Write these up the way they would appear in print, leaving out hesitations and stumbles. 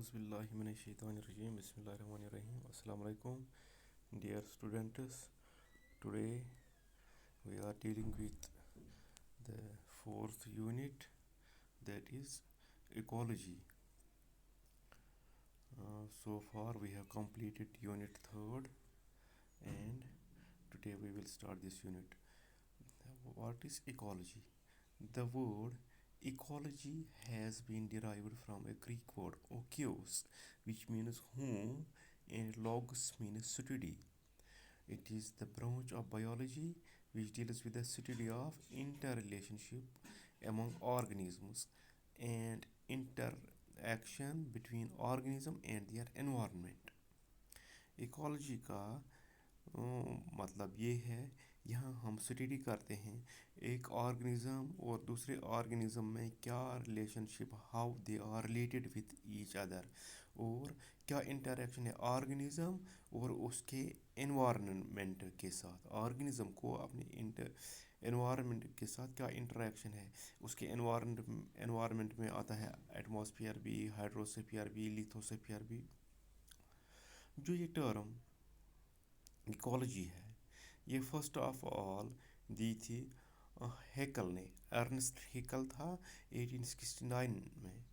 A'udhu billahi minash shaitanir rajim. Bismillahir rahmanir rahim. Assalamu alaikum, dear students. Today we are dealing with the fourth unit, that is ecology. So far we have completed unit third, and today we will start this unit. What is ecology? The word ecology has been derived from a Greek word oikos, which means home, and logos means study. It is the branch of biology which deals with the study of interrelationship among organisms and interaction between organism and their environment. Ecology का मतलब ये है, यहाँ हम study करते हैं एक organism और दूसरे ऑर्गेनिज्म में क्या relationship, how they are related with each other, और क्या इंटरेक्शन है ऑर्गेनिज्म और उसके एनवायरनमेंट के साथ। ऑर्गेनिज्म को अपने एनवायरनमेंट के साथ क्या इंटरेक्शन है। उसके एनवायरनमेंट में आता है एटमॉस्फेयर भी, हाइड्रोस्फीयर भी, लिथोस्फीयर भी। जो ये टर्म इकोलॉजी है, ये फर्स्ट ऑफ ऑल दी थी हेकल ने। अर्नेस्ट हेकल था 1869 में,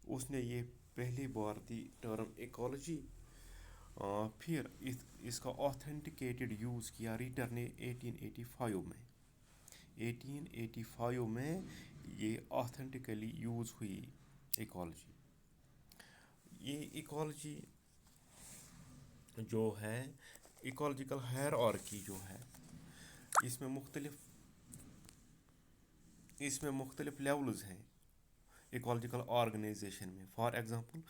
उसने ये पहली बार दी टर्म इकोलॉजी। फिर इसका ऑथेंटिकेटेड यूज़ किया रीटर ने 1885 में। 1885 में ये ऑथेंटिकली यूज़ हुई इकोलॉजी। ये इकोलॉजी जो है, इकोलॉजिकल हायरार्की जो है, इसमें मुख्तलिफ लेवल्स हैं इकोलॉजिकल ऑर्गेनाइजेशन में। फॉर एग्जांपल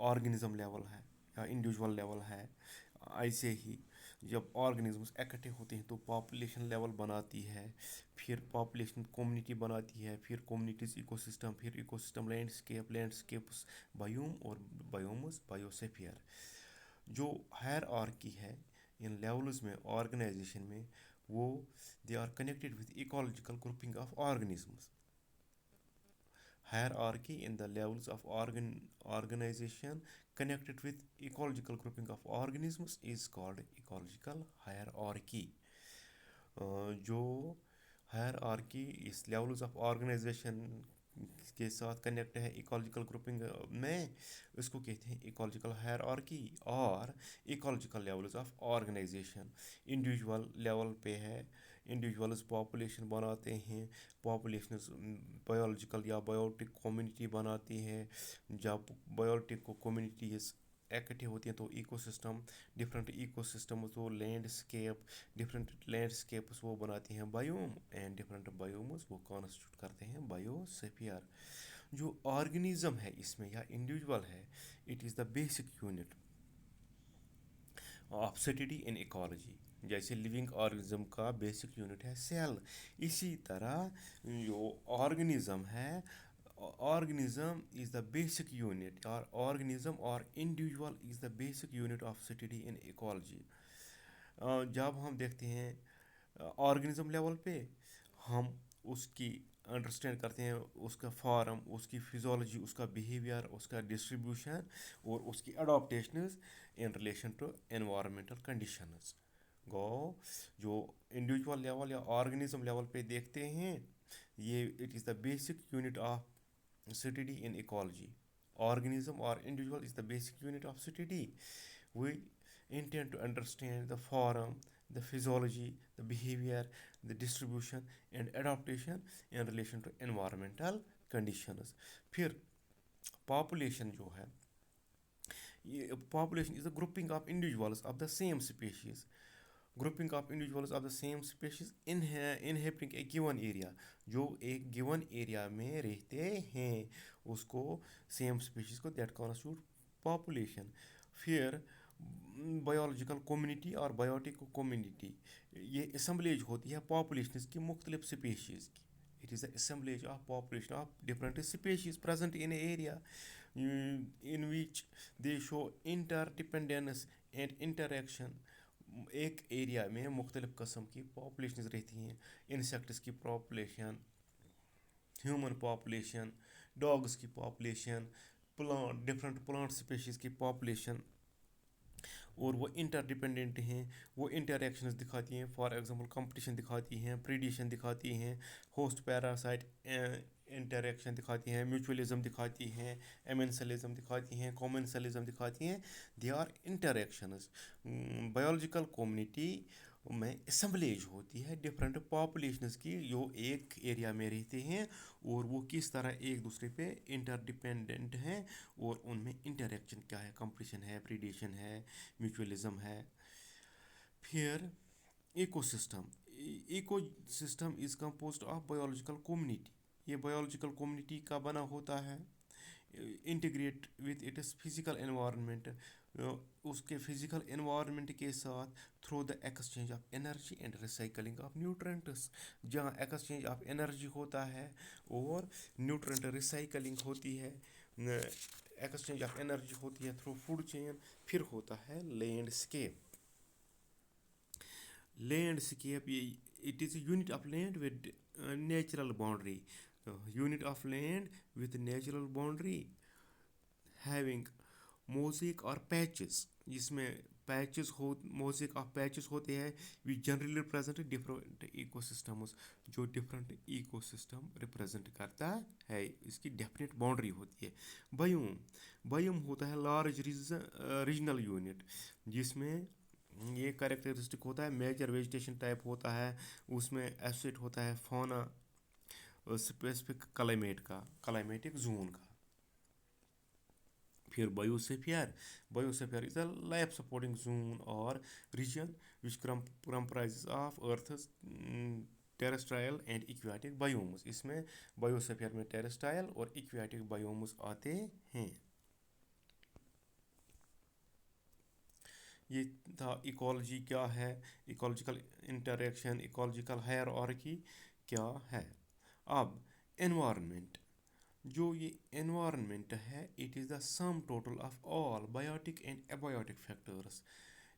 ऑर्गेनिज्म लेवल है या इंडिविजुअल लेवल है। ऐसे ही जब ऑर्गेनिजम्स इकट्ठे होते हैं तो पॉपुलेशन लेवल बनाती है, फिर पॉपुलेशन कम्युनिटी बनाती है, फिर कम्युनिटीज़ इकोसिस्टम, फिर इकोसिस्टम लैंडस्केप्स बायोम और बायोमस बायोस्फीयर। जो हायरार्की है इन लेवल्स में ऑर्गेनाइजेशन में, वो they are connected with ecological grouping of organisms. Hierarchy in the levels of organization connected with ecological grouping of organisms is called ecological hierarchy. जो hierarchy इस levels of organisation के साथ connect है ecological grouping में, इसको कहते हैं ecological hierarchy. और ecological levels of organization individual level पे है। इंडिविजुअल्स पॉपुलेशन बनाते हैं, पॉपुलेशन बायोलॉजिकल या बायोटिक कम्युनिटी बनाती है। जब बायोटिक कम्युनिटीज इकट्ठी होती हैं तो इकोसिस्टम, डिफरेंट इकोसिस्टम्स, वो डिफरेंट लैंडस्केप्स वो बनाती हैं बायोम, एंड डिफरेंट बायोम्स वो कॉन्स्टिट्यूट करते हैं बायोस्फीयर। जो ऑर्गेनिज्म है इसमें या इंडिविजुअल है, it is the basic unit of study in ecology. जैसे लिविंग ऑर्गेनिज्म का बेसिक यूनिट है सेल, इसी तरह जो ऑर्गेनिज्म है, organism is the basic unit, or organism or individual is the basic unit of study in ecology. जब हम देखते हैं ऑर्गेनिज्म लेवल पे, हम उसकी अंडरस्टैंड करते हैं उसका फॉर्म, उसकी फिजियोलॉजी, उसका बिहेवियर, उसका डिस्ट्रीब्यूशन और उसकी adaptations in relation to environmental conditions. गो जो इंडिविजुअल लेवल या ऑर्गेनिज्म लेवल पे देखते हैं, ये it is the basic unit of study in ecology. Organism or individual is the basic unit of study. We intend to understand the form, the physiology, the behavior, the distribution and adaptation in relation to environmental conditions. फिर population जो है, population is the grouping of individuals of the same species. Grouping of individuals of the same species inhabiting a given area. जो एक given area में रहते हैं उसको same species को दैट कॉन्स्टिट्यूट पॉपुलेशन। फिर बायोलॉजिकल कम्युनिटी और बायोटिक कम्युनिटी, ये असम्बलेज होती है पॉपुलेशन की मुख्तलिफ स्पीशीज़ की। It is the assemblage of population of different species present in an area in which they show interdependence and interaction. एक एरिया में मुख्तलिफ कस्म की पॉपुलेशन रहती हैं। इंसेक्ट्स की पॉपुलेशन, ह्यूमन पॉपुलेशन, डॉग्स की population, plant different plant species की population और वो इंटरडिपेंडेंट हैं, वो इंटरेक्शंस दिखाती हैं। फॉर एग्जांपल कंपटीशन दिखाती हैं, प्रीडिशन दिखाती हैं, होस्ट पैरासाइट इंटरेक्शन दिखाती हैं, म्यूचुअलिज्म दिखाती हैं, एमेंसलिज्म दिखाती हैं, कॉमेंसलिज्म दिखाती हैं। They are interactions. Biological community में असम्बलेज होती है डिफरेंट पॉपुलेशंस की जो एक एरिया में रहते हैं और वो किस तरह एक दूसरे पे इंटरडिपेंडेंट हैं और उनमें इंटरेक्शन क्या है, कंपटीशन है, प्रीडेशन है, म्यूचुअलिज्म है। फिर ecosystem. Ecosystem is composed of biological community. ये बायोलॉजिकल कम्युनिटी का बना होता है, integrate with its physical environment, उसके फिजिकल एनवायरनमेंट के साथ through the exchange of energy and recycling of nutrients. जहाँ एक्सचेंज ऑफ एनर्जी होता है और न्यूट्रेंट रिसाइकलिंग होती है, एक्सचेंज ऑफ एनर्जी होती है थ्रू फूड चेन। फिर होता है landscape. Landscape it is unit of land with natural boundary. Unit of land with natural boundary having mosaic और पैचेस, जिसमें पैचेस हो मोज़ेक ऑफ पैचेस होते हैं। We generally represent different ecosystems, जो different ecosystem represent करता है, इसकी definite boundary होती है। बायोम। बायोम होता है लार्ज रीजनल यूनिट, जिसमें ये कैरेक्टरिस्टिक होता है, मेजर वेजिटेशन टाइप होता है, उसमें एसोसिएट होता है फौना स्पेसिफिक क्लाइमेट का, क्लाइमेटिक जोन का। फिर biosphere. Biosphere is a life supporting zone और region which comprises of earth terrestrial and aquatic biomes. इसमें बायोस्फीयर में टेरेस्ट्राइल और इक्वेटिक बायोम्स आते हैं। ये था इकोलॉजी क्या है, इकोलॉजिकल इंटरेक्शन, इकोलॉजिकल हायरार्की क्या है। अब एनवायरनमेंट। जो ये एनवायरनमेंट है, it is the sum total of all biotic and abiotic factors.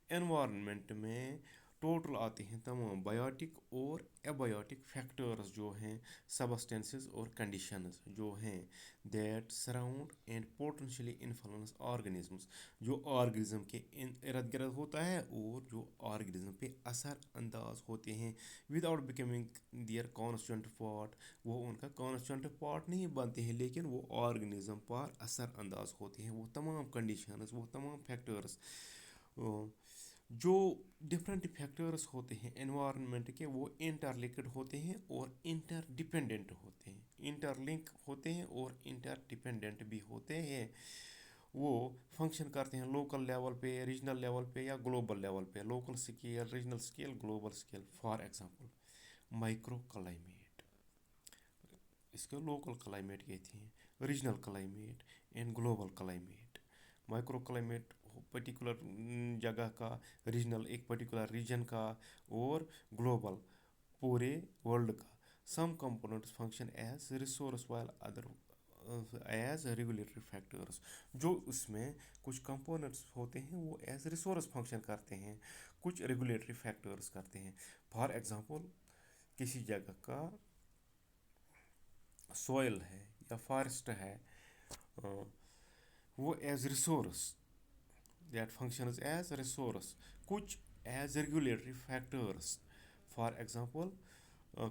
Environment में टोटल आते हैं तमाम बायोटिक और एबायोटिक फैक्टर्स जो हैं, सबस्टेंसेस और कंडीशंस जो हैं, that surround and potentially influence organisms, जो ऑर्गेनिज्म के इर्द गिर्द होता है और जो ऑर्गेनिज्म पे असर अंदाज होते हैं विदाउट बिकमिंग दियर कॉन्स्टेंट पार्ट। वो उनका कॉन्स्टेंट पार्ट नहीं बनते हैं, लेकिन वो ऑर्गेनिज्म पर असर अंदाज होते हैं। वो तमाम कंडीशंस, वो तमाम फैक्टर्स जो डिफरेंट फैक्टर्स होते हैं एनवायरनमेंट के, वो इंटरलिंक्ड होते हैं और इंटरडिपेंडेंट होते हैं। इंटरलिंक होते हैं और इंटरडिपेंडेंट भी होते हैं। वो फंक्शन करते हैं लोकल लेवल पे, रीजनल लेवल पे या ग्लोबल लेवल पे। Local scale, regional scale, global scale. For example micro climate, इसको लोकल क्लाइमेट कहते हैं, regional climate and global climate. Micro climate particular जगह का, रीजनल एक पर्टिकुलर रीजन का, और ग्लोबल पूरे वर्ल्ड का। Some components function as resource while other as regulatory factors. जो उसमें कुछ कंपोनेंट्स होते हैं वो एज रिसोर्स फंक्शन करते हैं, कुछ रेगुलेटरी फैक्टर्स करते हैं। फॉर एग्जांपल किसी जगह का सॉइल है या फॉरेस्ट है, वो as resource, that functions as resource, कुछ as regulatory factors. For example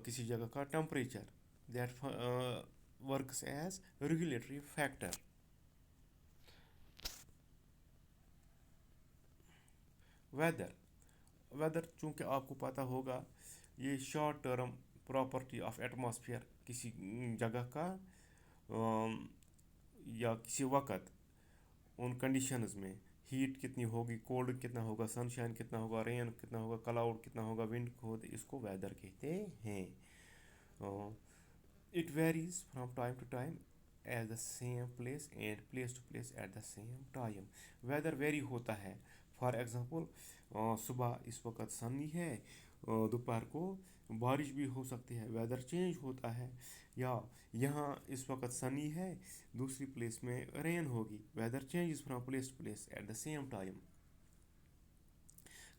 किसी जगह का temperature, that works as regulatory factor. Weather. Weather चूँकि आपको पता होगा, ये short term property of atmosphere किसी जगह का या किसी वक्त उन कंडीशंस में हीट कितनी होगी, कोल्ड कितना होगा, सनशाइन कितना होगा, रेन कितना होगा, क्लाउड कितना होगा, विंड होते, इसको वेदर कहते हैं। It varies from time to time at the same place and place to place at the same time. Weather vary होता है। फॉर एग्जांपल सुबह इस वक्त सनी है, दोपहर को बारिश भी हो सकती है, वेदर चेंज होता है। या यहाँ इस वक्त सनी है, दूसरी प्लेस में रेन होगी, weather changes from place to place at the same time.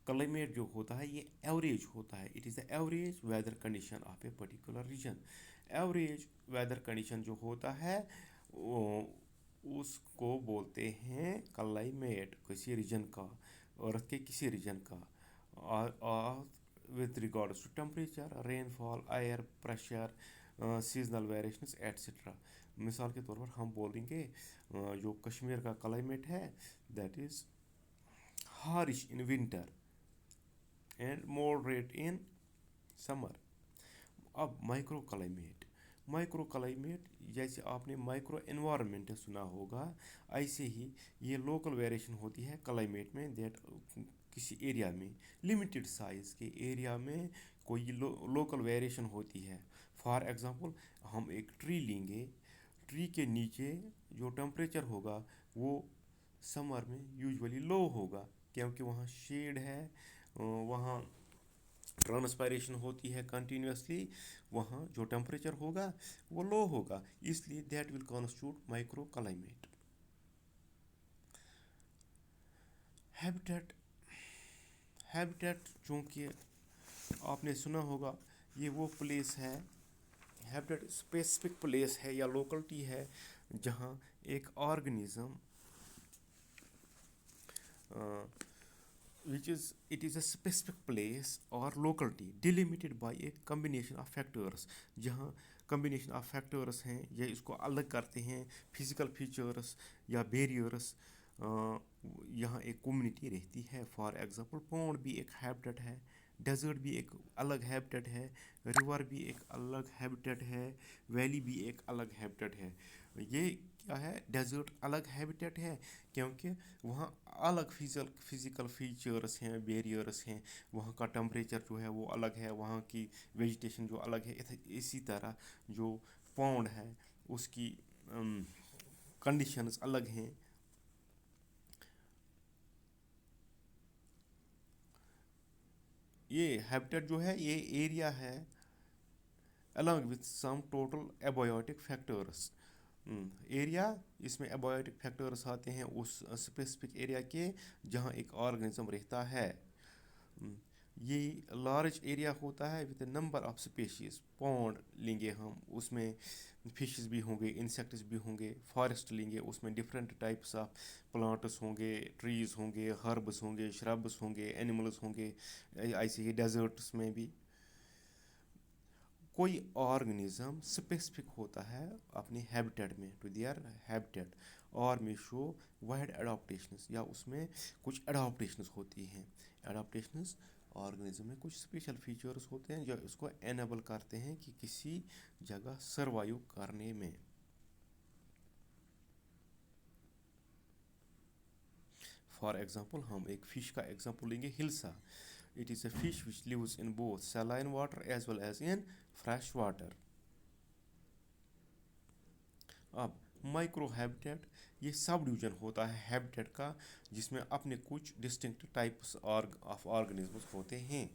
Climate जो होता है ये एवरेज होता है, it is the average weather condition of a particular region. Average weather condition जो होता है वो उसको बोलते हैं क्लाइमेट, किसी रीजन का, अर्थ के किसी रीजन का, with regards to temperature, rainfall, air pressure, seasonal variations etcetera. मिसाल के तौर पर हम बोलेंगे जो कश्मीर का क्लाइमेट है that is harsh in winter and moderate in summer. अब माइक्रो क्लाइमेट जैसे आपने माइक्रो एनवायरनमेंट सुना होगा, ऐसे ही ये लोकल वेरिएशन होती है क्लाइमेट में, दैट किसी एरिया में, लिमिटेड साइज के एरिया में कोई लोकल वेरिएशन होती है। फॉर एग्जांपल हम एक ट्री लेंगे, ट्री के नीचे जो टेम्परेचर होगा वो समर में यूजुअली लो होगा, क्योंकि वहाँ शेड है, वहाँ ट्रांसपायरेशन होती है कंटिन्यूसली, वहाँ जो टेम्परेचर होगा वो लो होगा, इसलिए that will constitute micro climate. Habitat, habitat चूँकि आपने सुना होगा ये वो प्लेस है, हैबिटेट स्पेसिफिक प्लेस है या लोकलिटी है जहाँ एक organism which is it is a specific place or locality delimited by a combination of factors, जहाँ combination of factors हैं या इसको अलग करते हैं physical features या barriers, यहाँ एक कम्युनिटी रहती है। फॉर एग्जांपल पौंड भी एक हैबिटेट है, डेजर्ट भी एक अलग हैबिटेट है, रिवर भी एक अलग हैबिटेट है, वैली भी एक अलग हैबिटेट है। ये क्या है, डेजर्ट अलग हैबिटेट है क्योंकि वहाँ अलग फिजिकल फीचर्स हैं, बैरियर्स हैं, वहाँ का टेम्परेचर जो है वो अलग है, वहाँ की वेजिटेशन जो अलग है। इसी तरह जो पौंड है उसकी कंडीशंस अलग हैं। ये हैबिटेट जो है ये एरिया है along with sum total abiotic factors. Area, इसमें एबायोटिक फैक्टर्स आते हैं उस स्पेसिफिक एरिया के जहाँ एक ऑर्गेनिज्म रहता है। ये लार्ज एरिया होता है with number of species. Pond लेंगे हम, उसमें फिशेस भी होंगे, इंसेक्ट्स भी होंगे। फॉरेस्ट लेंगे, उसमें डिफरेंट टाइप्स ऑफ प्लांट्स होंगे, ट्रीज़ होंगे, हर्ब्स होंगे, श्रब्स होंगे, एनिमल्स होंगे। ऐसे ही डेजर्ट्स में भी कोई ऑर्गेनिज्म स्पेसिफिक होता है अपने हैबिटेट में, टू देयर हैबिटेट, और में शो वाइड एडाप्टेशंस, या उसमें कुछ एडाप्टेशंस होती हैं। एडाप्टेशंस ऑर्गेनिज्म में कुछ स्पेशल फीचर्स होते हैं जो इसको एनेबल करते हैं कि किसी जगह सर्वाइव करने में। फॉर एग्जांपल हम एक फ़िश का एग्जांपल लेंगे, hilsa. It is a fish which lives in both saline water as well as in fresh water. अब माइक्रो हैबिटेट, ये सब डिवीजन होता है हैबिटेट का जिसमें अपने कुछ डिस्टिंक्ट टाइप्स ऑफ ऑर्गेनिजम्स होते हैं,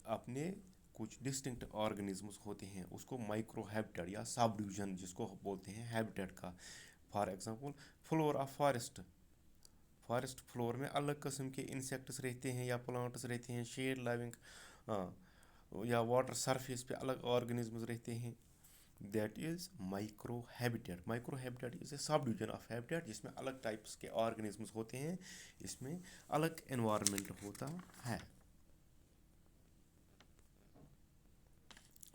अपने कुछ डिस्टिंक्ट ऑर्गेनिजम्स होते हैं, उसको माइक्रो हैबिटेट या सब डिवीजन जिसको बोलते हैं हैबिटेट का। For example flora forest, forest floor में अलग किस्म के इंसेक्ट्स रहते हैं या प्लांट्स रहते हैं, शेड लाइविंग या वाटर सरफेस पे अलग ऑर्गेनिजम्स रहते हैं। That is micro habitat. Micro habitat is a sub division of habitat जिसमें अलग टाइप्स के ऑर्गेनिजम्स होते हैं, इसमें अलग एनवायरनमेंट होता है।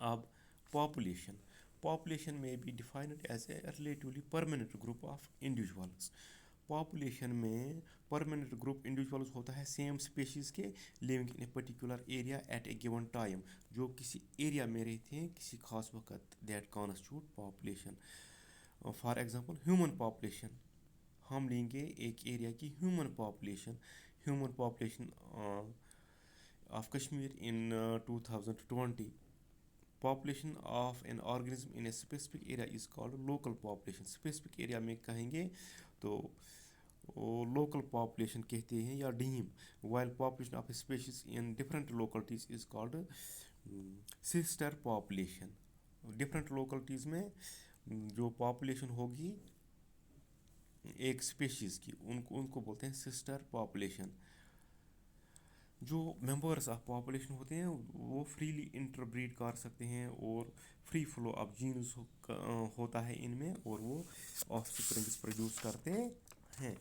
अब population, population may be defined as a relatively permanent group of individuals. Population में परमानेंट ग्रुप इंडिविजुअल्स होता है सेम स्पेशीज़ के living in a particular area at a given time, जो किसी एरिया में रहते हैं किसी खास वक्त, that constitute population. For example human population, हम लेंगे एक एरिया की human population. Human population of Kashmir in 2020, population of an organism in a specific area is called local population. Specific area में कहेंगे तो लोकल पॉपुलेशन कहते हैं या deme, while population of species in different localities is called sister population. Different localities में जो population होगी एक स्पीशीज़ की उनको बोलते हैं सिस्टर पॉपुलेशन। جو ممبرس آف پاپولیشن ہوتے ہیں وہ فریلی انٹربریڈ کر سکتے ہیں اور فری فلو آف جینز ہوتا ہے ان میں اور وہ آف اسپرنگس پروڈیوس کرتے ہیں.